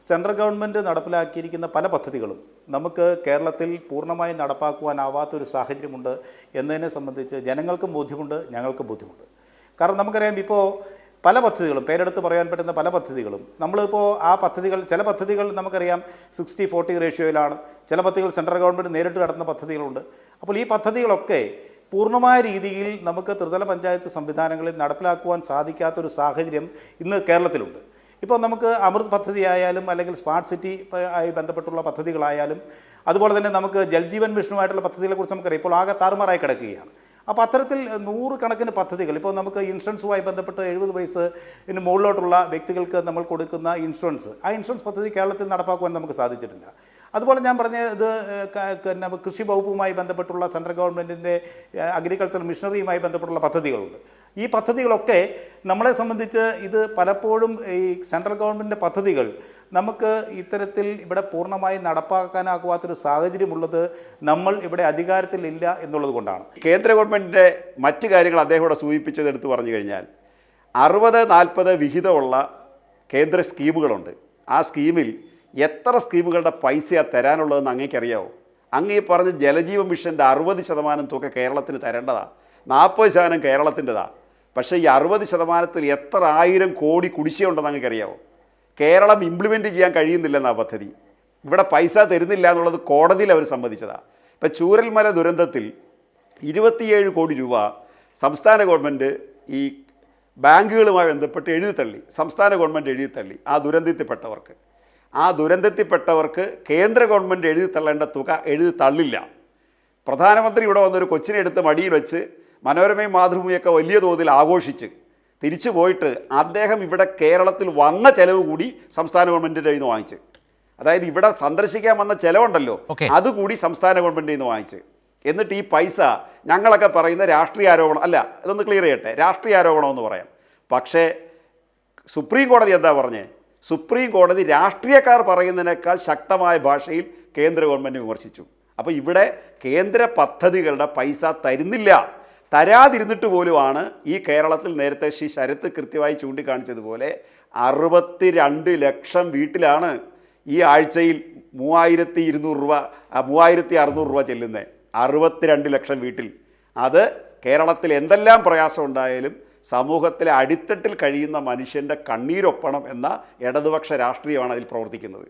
Central government നടപ്പിലാക്കിയിരിക്കുന്ന പല പദ്ധതികളും നമുക്ക് കേരളത്തിൽ പൂർണ്ണമായി നടപ്പാക്കുവാനാവാത്തൊരു സാഹചര്യമുണ്ട് എന്നതിനെ സംബന്ധിച്ച് ജനങ്ങൾക്കും ബോധ്യമുണ്ട്, ഞങ്ങൾക്കും ബോധ്യമുണ്ട്. കാരണം നമുക്കറിയാം, ഇപ്പോൾ പല പദ്ധതികളും പേരെടുത്ത് പറയാൻ പറ്റുന്ന പല പദ്ധതികളും നമ്മളിപ്പോൾ ആ പദ്ധതികൾ, ചില പദ്ധതികൾ നമുക്കറിയാം 60-40 റേഷ്യോയിലാണ്, ചില പദ്ധതികൾ സെൻട്രൽ ഗവൺമെൻറ് നേരിട്ട് നടത്തുന്ന പദ്ധതികളുണ്ട്. അപ്പോൾ ഈ പദ്ധതികളൊക്കെ പൂർണ്ണമായ രീതിയിൽ നമുക്ക് ത്രിതല പഞ്ചായത്ത് സംവിധാനങ്ങളിൽ നടപ്പിലാക്കുവാൻ സാധിക്കാത്തൊരു സാഹചര്യം ഇന്ന് കേരളത്തിലുണ്ട്. ഇപ്പോൾ നമുക്ക് അമൃത് പദ്ധതി ആയാലും അല്ലെങ്കിൽ സ്മാർട്ട് സിറ്റി ആയി ബന്ധപ്പെട്ടുള്ള പദ്ധതികളായാലും അതുപോലെ തന്നെ നമുക്ക് ജൽജീവൻ മിഷനുമായിട്ടുള്ള പദ്ധതികളെക്കുറിച്ച് നമുക്കറിയാം ഇപ്പോൾ ആകെ താറുമാറായി കിടക്കുകയാണ്. അപ്പോൾ അത്തരത്തിൽ 100 കണക്കിന് പദ്ധതികൾ, ഇപ്പോൾ നമുക്ക് ഇൻഷുറൻസുമായി ബന്ധപ്പെട്ട് 70 വയസ്സിന് മുകളിലോട്ടുള്ള വ്യക്തികൾക്ക് നമ്മൾ കൊടുക്കുന്ന ഇൻഷുറൻസ്, ആ ഇൻഷുറൻസ് പദ്ധതി കേരളത്തിൽ നടപ്പാക്കുവാൻ നമുക്ക് സാധിച്ചിട്ടില്ല. അതുപോലെ ഞാൻ പറഞ്ഞ ഇത് കൃഷി വകുപ്പുമായി ബന്ധപ്പെട്ടുള്ള സെൻട്രൽ ഗവൺമെൻറ്റിൻ്റെ അഗ്രികൾച്ചർ മിഷനറിയുമായി ബന്ധപ്പെട്ടുള്ള പദ്ധതികളുണ്ട്. ഈ പദ്ധതികളൊക്കെ നമ്മളെ സംബന്ധിച്ച് ഇത് പലപ്പോഴും ഈ സെൻട്രൽ ഗവൺമെൻറ്റിൻ്റെ പദ്ധതികൾ നമുക്ക് ഇത്തരത്തിൽ ഇവിടെ പൂർണ്ണമായി നടപ്പാക്കാനാകുവാത്തൊരു സാഹചര്യമുള്ളത് നമ്മൾ ഇവിടെ അധികാരത്തിലില്ല എന്നുള്ളത് കൊണ്ടാണ്. കേന്ദ്ര ഗവൺമെൻറ്റിൻ്റെ മറ്റു കാര്യങ്ങൾ അദ്ദേഹം ഇവിടെ സൂചിപ്പിച്ചത് എടുത്ത് പറഞ്ഞു കഴിഞ്ഞാൽ 60-40 വിഹിതമുള്ള കേന്ദ്ര സ്കീമുകളുണ്ട്. ആ സ്കീമിൽ എത്ര സ്കീമുകളുടെ പൈസയാണ് തരാനുള്ളതെന്ന് അങ്ങേക്കറിയാവോ? അങ്ങ് ഈ പറഞ്ഞ ജലജീവൻ മിഷൻ്റെ 60% തുക കേരളത്തിന് തരേണ്ടതാണ്, 40% കേരളത്തിൻ്റെതാണ്. പക്ഷേ ഈ 60%-ൽ എത്ര 1000 കോടി കുടിശ്ശിയുണ്ടെന്ന് അങ്ങേക്കറിയാവോ? കേരളം ഇംപ്ലിമെൻറ്റ് ചെയ്യാൻ കഴിയുന്നില്ലെന്നാ പദ്ധതി. ഇവിടെ പൈസ തരുന്നില്ല എന്നുള്ളത് കോടതിയിൽ അവർ സമ്മതിച്ചതാണ്. ഇപ്പം ചൂരൽമല ദുരന്തത്തിൽ 27 കോടി രൂപ സംസ്ഥാന ഗവൺമെൻറ് ഈ ബാങ്കുകളുമായി ബന്ധപ്പെട്ട് എഴുതിത്തള്ളി, സംസ്ഥാന ഗവൺമെൻറ് എഴുതിത്തള്ളി. ആ ദുരന്തത്തിൽപ്പെട്ടവർക്ക് കേന്ദ്ര ഗവൺമെൻറ് എഴുതിത്തള്ളേണ്ട തുക എഴുതിത്തള്ളില്ല. പ്രധാനമന്ത്രി ഇവിടെ വന്നൊരു കൊച്ചിനെ എടുത്ത് മടിയിൽ വെച്ച് മനോരമയും മാതൃഭൂമിയൊക്കെ വലിയ തോതിൽ ആഘോഷിച്ച് തിരിച്ചു പോയിട്ട് അദ്ദേഹം ഇവിടെ കേരളത്തിൽ വന്ന ചിലവ് കൂടി സംസ്ഥാന ഗവൺമെൻറ്റിൻ്റെ കയ്യിൽ നിന്ന് വാങ്ങിച്ച്, അതായത് ഇവിടെ സന്ദർശിക്കാൻ വന്ന ചിലവുണ്ടല്ലോ അതുകൂടി സംസ്ഥാന ഗവൺമെൻറ്റിൽ നിന്ന് വാങ്ങിച്ച്, എന്നിട്ട് ഈ പൈസ ഞങ്ങളൊക്കെ പറയുന്ന രാഷ്ട്രീയ ആരോപണം അല്ല, ഇതൊന്ന് ക്ലിയർ ചെയ്യട്ടെ, രാഷ്ട്രീയ ആരോപണമെന്ന് പറയാം. പക്ഷേ സുപ്രീം കോടതി എന്താ പറഞ്ഞേ? സുപ്രീം കോടതി രാഷ്ട്രീയക്കാർ പറയുന്നതിനേക്കാൾ ശക്തമായ ഭാഷയിൽ കേന്ദ്ര ഗവൺമെൻറ് വിമർശിച്ചു. അപ്പോൾ ഇവിടെ കേന്ദ്ര പദ്ധതികളുടെ പൈസ തരുന്നില്ല. തരാതിരുന്നിട്ട് പോലുമാണ് ഈ കേരളത്തിൽ നേരത്തെ ശ്രീ ശരത്ത് കൃത്യമായി ചൂണ്ടിക്കാണിച്ചതുപോലെ 62 ലക്ഷം വീട്ടിലാണ് ഈ ആഴ്ചയിൽ 3200 രൂപ 3600 രൂപ ചെല്ലുന്നത്. 62 ലക്ഷം വീട്ടിൽ. അത് കേരളത്തിൽ എന്തെല്ലാം പ്രയാസം ഉണ്ടായാലും സമൂഹത്തിലെ അടിത്തട്ടിൽ കഴിയുന്ന മനുഷ്യൻ്റെ കണ്ണീരൊപ്പണം എന്ന ഇടതുപക്ഷ രാഷ്ട്രീയമാണ് അതിൽ പ്രവർത്തിക്കുന്നത്.